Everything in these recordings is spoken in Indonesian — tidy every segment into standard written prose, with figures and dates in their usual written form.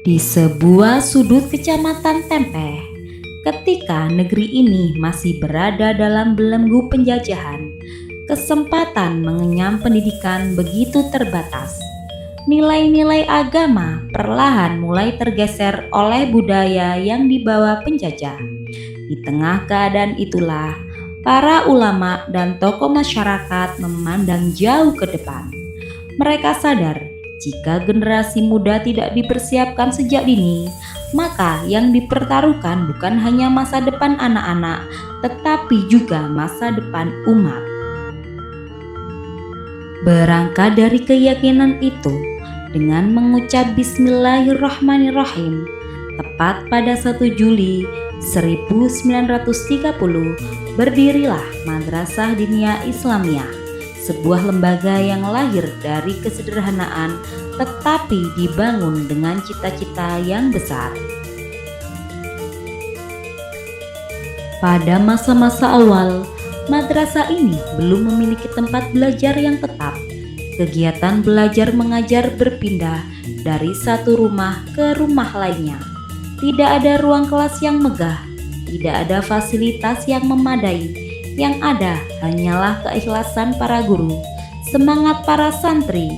Di sebuah sudut kecamatan Tempeh, ketika negeri ini masih berada dalam belenggu penjajahan, kesempatan mengenyam pendidikan begitu terbatas. Nilai-nilai agama perlahan mulai tergeser oleh budaya yang dibawa penjajah. Di tengah keadaan itulah, para ulama dan tokoh masyarakat memandang jauh ke depan. Mereka sadar jika generasi muda tidak dipersiapkan sejak dini, maka yang dipertaruhkan bukan hanya masa depan anak-anak, tetapi juga masa depan umat. Berangkat dari keyakinan itu, dengan mengucap Bismillahirrahmanirrahim, tepat pada 1 Juli 1930, berdirilah Madrasah Diniyah Islamiyah, sebuah lembaga yang lahir dari kesederhanaan tetapi dibangun dengan cita-cita yang besar. Pada masa-masa awal, madrasah ini belum memiliki tempat belajar yang tetap. Kegiatan belajar mengajar berpindah dari satu rumah ke rumah lainnya. Tidak ada ruang kelas yang megah, tidak ada fasilitas yang memadai. Yang ada hanyalah keikhlasan para guru, semangat para santri,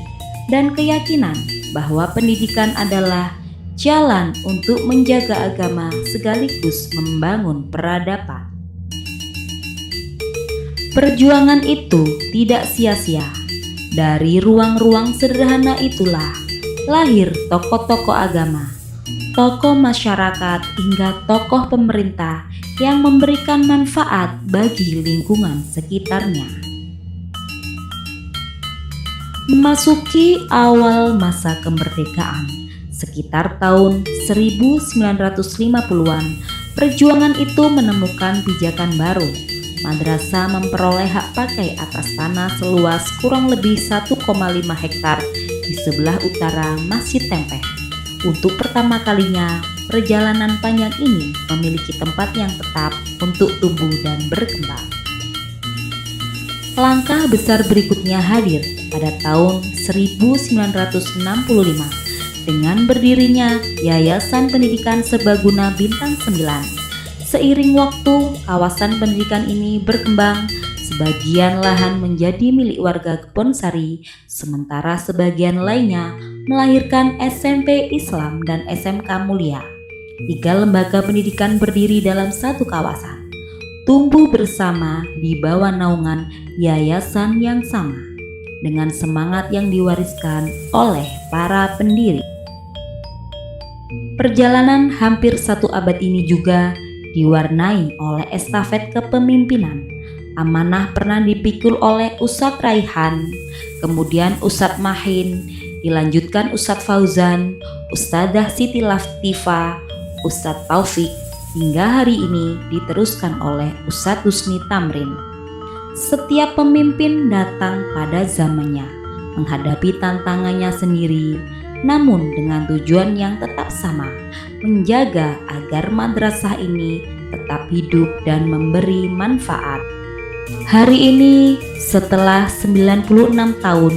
dan keyakinan bahwa pendidikan adalah jalan untuk menjaga agama sekaligus membangun peradaban. Perjuangan itu tidak sia-sia. Dari ruang-ruang sederhana itulah lahir tokoh-tokoh agama, tokoh masyarakat hingga tokoh pemerintah yang memberikan manfaat bagi lingkungan sekitarnya. Memasuki awal masa kemerdekaan, sekitar tahun 1950-an, perjuangan itu menemukan pijakan baru. Madrasah memperoleh hak pakai atas tanah seluas kurang lebih 1,5 hektar di sebelah utara Masjid Tempeh. Untuk pertama kalinya, perjalanan panjang ini memiliki tempat yang tetap untuk tumbuh dan berkembang. Langkah besar berikutnya hadir pada tahun 1965 dengan berdirinya Yayasan Pendidikan Serbaguna Bintang 9. Seiring waktu, kawasan pendidikan ini berkembang. Sebagian lahan menjadi milik warga Kebonsari, sementara sebagian lainnya melahirkan SMP Islam dan SMK Mulia. 3 lembaga pendidikan berdiri dalam satu kawasan, tumbuh bersama di bawah naungan yayasan yang sama, dengan semangat yang diwariskan oleh para pendiri. Perjalanan hampir 1 abad ini juga diwarnai oleh estafet kepemimpinan. Amanah pernah dipikul oleh Ustadz Raihan, kemudian Ustadz Mahin, dilanjutkan Ustadz Fauzan, Ustadzah Siti Latifah, Ustadz Taufik, hingga hari ini diteruskan oleh Ustadz Husni Tamrin. Setiap pemimpin datang pada zamannya, menghadapi tantangannya sendiri, namun dengan tujuan yang tetap sama, menjaga agar madrasah ini tetap hidup dan memberi manfaat. Hari ini, setelah 96 tahun,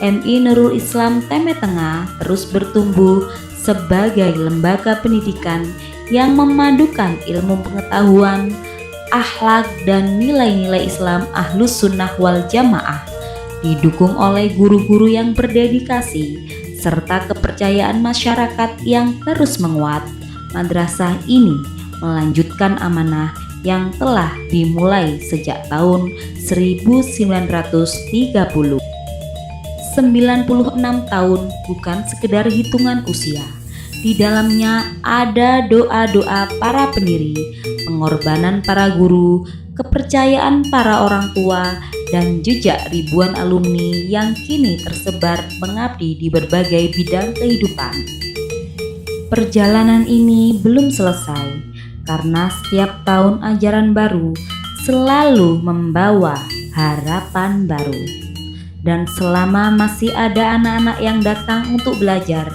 MI Nurul Islam Tempeh Tengah terus bertumbuh sebagai lembaga pendidikan yang memadukan ilmu pengetahuan, akhlak, dan nilai-nilai Islam Ahlus Sunnah wal Jamaah, didukung oleh guru-guru yang berdedikasi serta kepercayaan masyarakat yang terus menguat. Madrasah ini melanjutkan amanah yang telah dimulai sejak tahun 1930. 96 tahun bukan sekedar hitungan usia. Di dalamnya ada doa-doa para pendiri, pengorbanan para guru, kepercayaan para orang tua, dan jejak ribuan alumni yang kini tersebar mengabdi di berbagai bidang kehidupan. Perjalanan ini belum selesai, karena setiap tahun ajaran baru selalu membawa harapan baru. Dan selama masih ada anak-anak yang datang untuk belajar,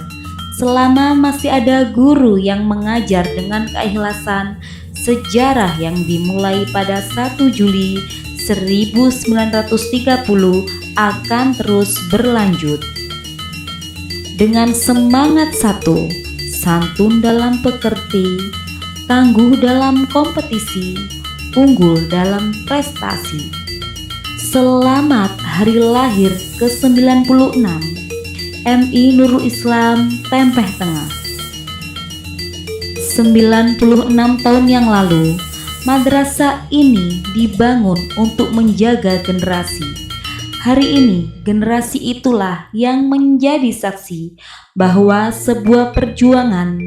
selama masih ada guru yang mengajar dengan keikhlasan, sejarah yang dimulai pada 1 Juli 1930 akan terus berlanjut. Dengan semangat satu, santun dalam pekerti, tangguh dalam kompetisi, unggul dalam prestasi. Selamat hari lahir ke-96 MI Nurul Islam Tempeh Tengah. 96 tahun yang lalu, madrasah ini dibangun untuk menjaga generasi. Hari ini, generasi itulah yang menjadi saksi bahwa sebuah perjuangan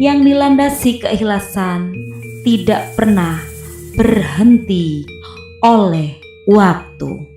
yang dilandasi keikhlasan tidak pernah berhenti oleh waktu.